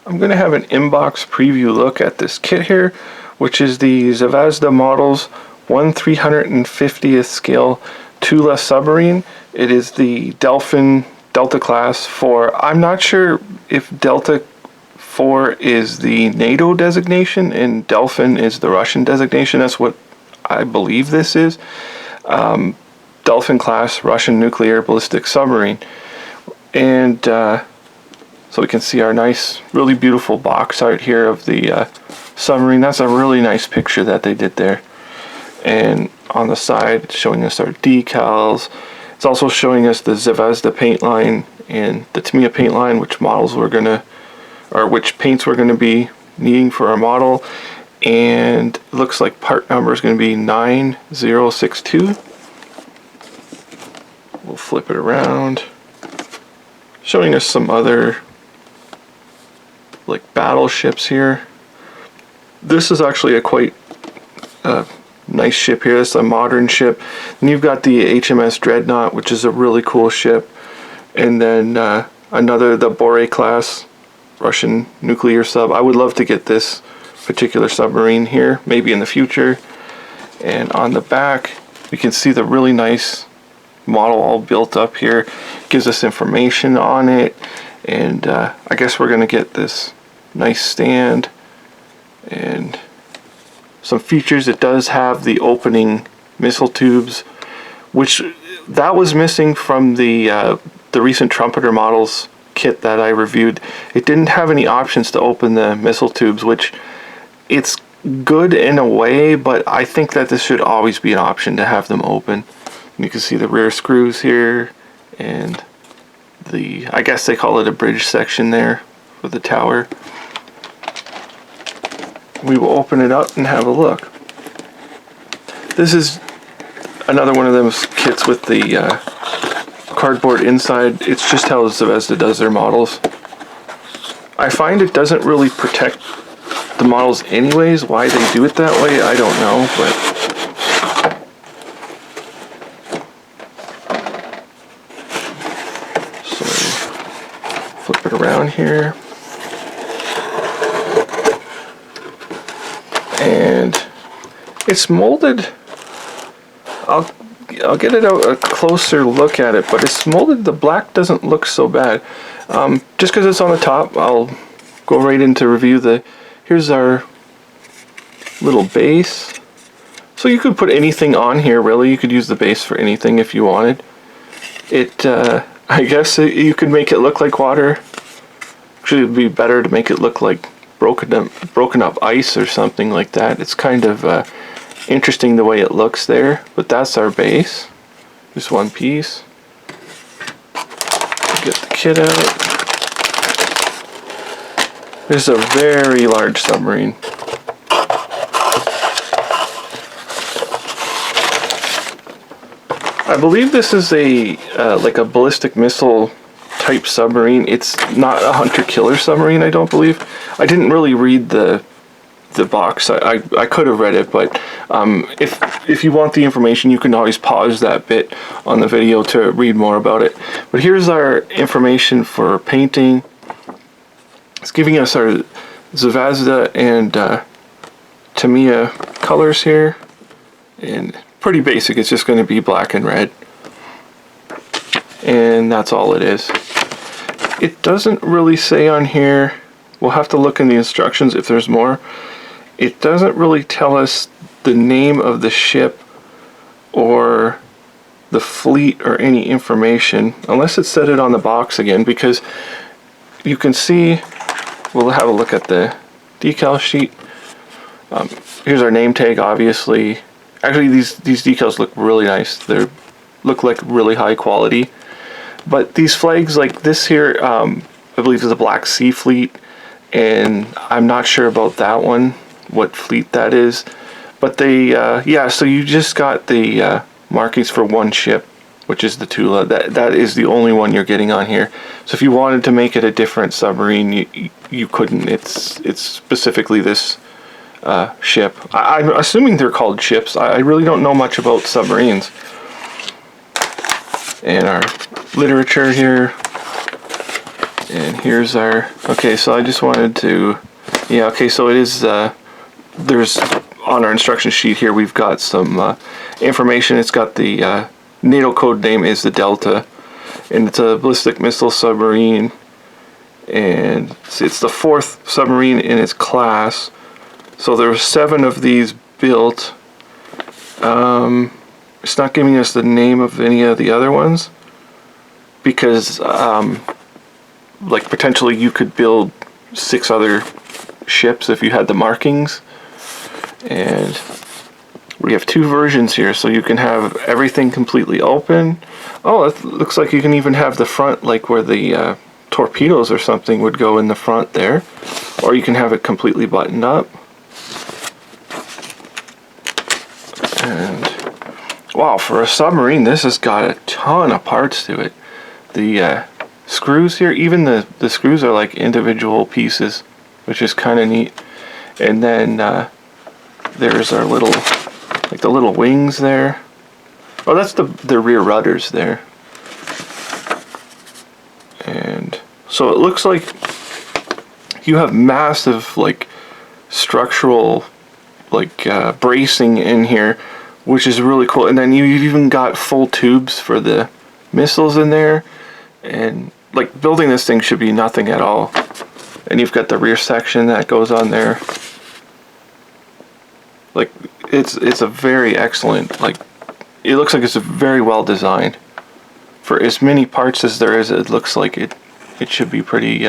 I'm going to have an inbox preview look at this kit here, which is the Zvezda Models 1/350th scale Tula submarine. It is the Delfin Delta class 4. I'm not sure if Delta 4 is the NATO designation and Delfin is the Russian designation. That's what I believe this is. Delfin class Russian nuclear ballistic submarine. And so we can see our nice, really beautiful box art here of the submarine. That's a really nice picture that they did there. And on the side, it's showing us our decals. It's also showing us the Zvezda paint line and the Tamiya paint line, which models we're gonna, or which paints we're gonna be needing for our model. And it looks like part number is gonna be 9062. We'll flip it around, showing us some other like battleships here. This is actually a quite nice ship here. This is a modern ship. And you've got the HMS Dreadnought, which is a really cool ship. And then another, the Bore class Russian nuclear sub. I would love to get this particular submarine here, maybe in the future. And on the back, we can see the really nice model all built up here. Gives us information on it. And I guess we're going to get this nice stand and some features. It does have the opening missile tubes, which that was missing from the recent trumpeter models kit that I reviewed. It didn't have any options to open the missile tubes, which it's good in a way, but I think that this should always be an option to have them open. You can see the rear screws here and the, I guess they call it a bridge section there for the tower. We will open it up and have a look. This is another one of those kits with the cardboard inside. It's just how Zvezda does their models. I find it doesn't really protect the models anyways. Why they do it that way, I don't know, but so flip it around here. And it's molded. I'll get it a closer look at it, but it's molded. The black doesn't look so bad. Just because it's on the top, I'll go right into review. Here's our little base. So you could put anything on here, really. You could use the base for anything if you wanted. I guess you could make it look like water. Actually, it would be better to make it look like broken up ice or something like that. It's kind of interesting the way it looks there, but that's our base. Just one piece. Get the kit out. There's a very large submarine. I believe this is a like a ballistic missile type submarine. It's not a hunter-killer submarine, I don't believe. I didn't really read the box. I could have read it, but if you want the information, you can always pause that bit on the video to read more about it. But here's our information for painting. It's giving us our Zvezda and Tamiya colors here, and pretty basic. It's just going to be black and red, and that's all it is. It doesn't really say on here. We'll have to look in the instructions if there's more. It doesn't really tell us the name of the ship or the fleet or any information, unless it said it on the box again, because you can see, we'll have a look at the decal sheet. Here's our name tag, obviously. Actually, these decals look really nice. They look like really high quality. But these flags like this here, I believe is the Black Sea Fleet, and I'm not sure about that one, what fleet that is. But they, yeah, so you just got the markings for one ship, which is the Tula. That is the only one you're getting on here. So if you wanted to make it a different submarine, you couldn't. It's specifically this ship. I'm assuming they're called ships. I really don't know much about submarines. And our literature here. And here's our, okay, so I just wanted to, yeah, okay, so it is, there's, on our instruction sheet here, we've got some information. It's got the NATO code name is the Delta, and it's a ballistic missile submarine, and it's the 4th submarine in its class. So there were 7 of these built. It's not giving us the name of any of the other ones, because like potentially you could build 6 other ships if you had the markings. And we have 2 versions here, so you can have everything completely open. Oh, it looks like you can even have the front, like where the torpedoes or something would go in the front there, or you can have it completely buttoned up. And wow, for a submarine, this has got a ton of parts to it. The screws here, even the screws are like individual pieces, which is kind of neat. And then there's our little, like the little wings there. Oh, that's the rear rudders there. And so it looks like you have massive like structural like bracing in here, which is really cool. And then you've even got full tubes for the missiles in there. And like building this thing should be nothing at all. And you've got the rear section that goes on there. Like it's a very excellent, like it looks like it's very well designed. For as many parts as there is, it looks like it should be pretty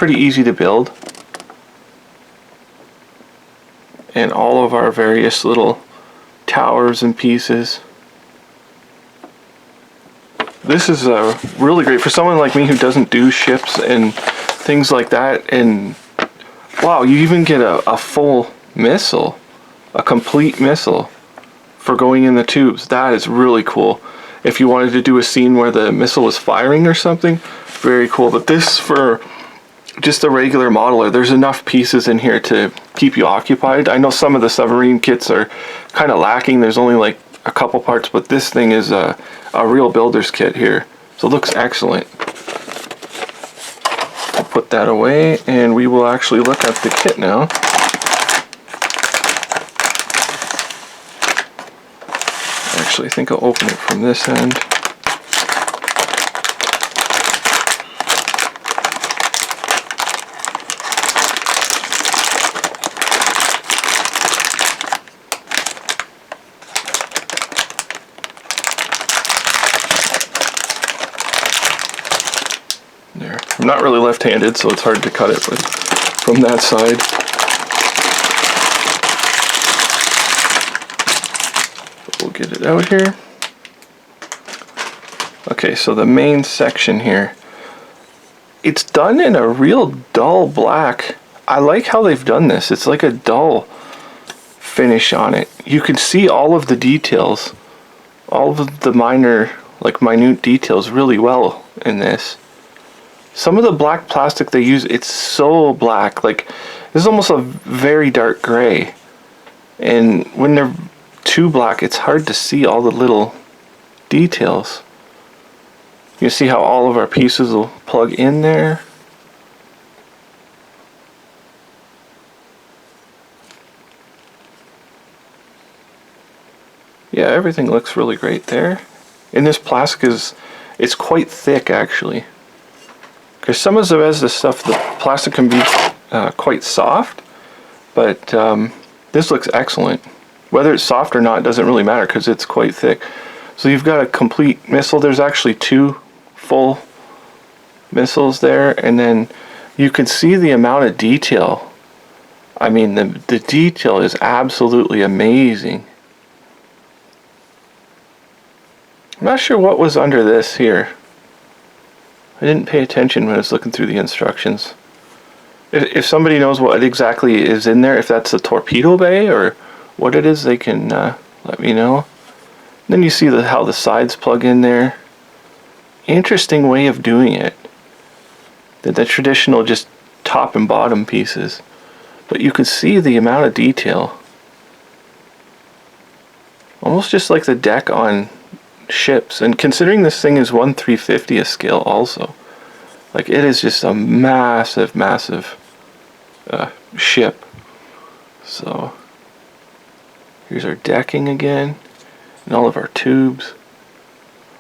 easy to build. And all of our various little towers and pieces. This is really great for someone like me who doesn't do ships and things like that. And wow, you even get a full missile, a complete missile for going in the tubes. That is really cool. If you wanted to do a scene where the missile was firing or something, very cool. But this, for just a regular modeler, there's enough pieces in here to keep you occupied. I know some of the submarine kits are kind of lacking. There's only like a couple parts, but this thing is a real builder's kit here. So it looks excellent. I'll put that away and we will actually look at the kit now. Actually, I think I'll open it from this end. There. I'm not really left-handed, so it's hard to cut it from that side. We'll get it out here. Okay, so the main section here, it's done in a real dull black. I like how they've done this. It's like a dull finish on it. You can see all of the details, all of the minor, like minute details really well in this. Some of the black plastic they use, it's so black, like this is almost a very dark gray. And when they're too black, it's hard to see all the little details. You see how all of our pieces will plug in there. Yeah, everything looks really great there. And this plastic it's quite thick actually. Because some of the Zvezda stuff, the plastic can be quite soft, but this looks excellent. Whether it's soft or not doesn't really matter because it's quite thick. So you've got a complete missile. There's actually 2 full missiles there, and then you can see the amount of detail. I mean, the detail is absolutely amazing. I'm not sure what was under this here. I didn't pay attention when I was looking through the instructions. If somebody knows what exactly is in there, if that's a torpedo bay or what it is, they can let me know. Then you see how the sides plug in there. Interesting way of doing it. The traditional just top and bottom pieces. But you can see the amount of detail. Almost just like the deck on ships. And considering this thing is 1/350th scale also. Like, it is just a massive, massive ship. So here's our decking again, and all of our tubes.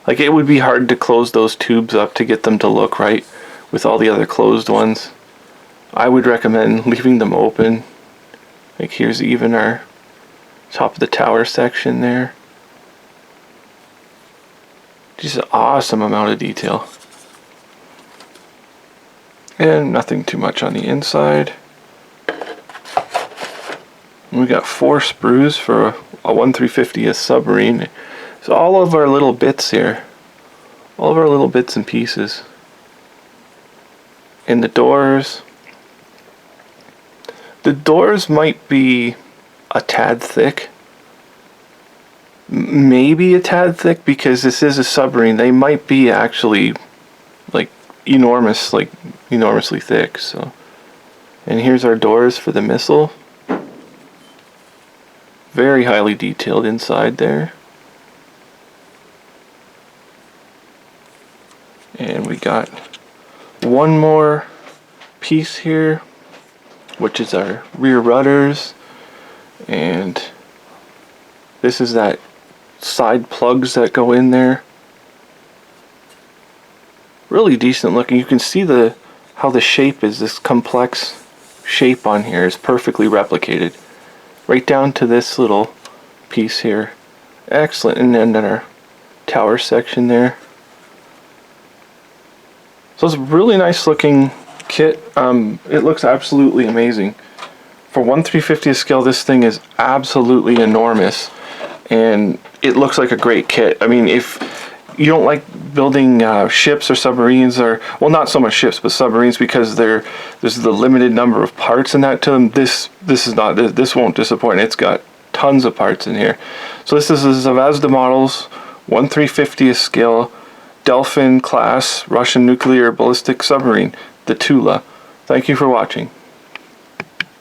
Like, it would be hard to close those tubes up to get them to look right with all the other closed ones. I would recommend leaving them open. Like, here's even our top of the tower section there. Just an awesome amount of detail. And nothing too much on the inside. We got 4 sprues for a 1/350th submarine. So all of our little bits here, all of our little bits and pieces. And the doors might be a tad thick. Maybe a tad thick, because this is a submarine. They might be actually like enormously thick. So, and here's our doors for the missile. Very highly detailed inside there. And we got one more piece here, which is our rear rudders. And this is that side plugs that go in there. Really decent looking. You can see how the shape is. This complex shape on here is perfectly replicated. Right down to this little piece here. Excellent. And then our tower section there. So it's a really nice looking kit. It looks absolutely amazing. For 1/350th scale, this thing is absolutely enormous. And it looks like a great kit. I mean, if you don't like building ships or submarines, or, well, not so much ships, but submarines, because there's the limited number of parts in that to them, this won't disappoint. It's got tons of parts in here. So this is a Zvezda models 1/350th scale Delfin class Russian nuclear ballistic submarine, the Tula. Thank you for watching.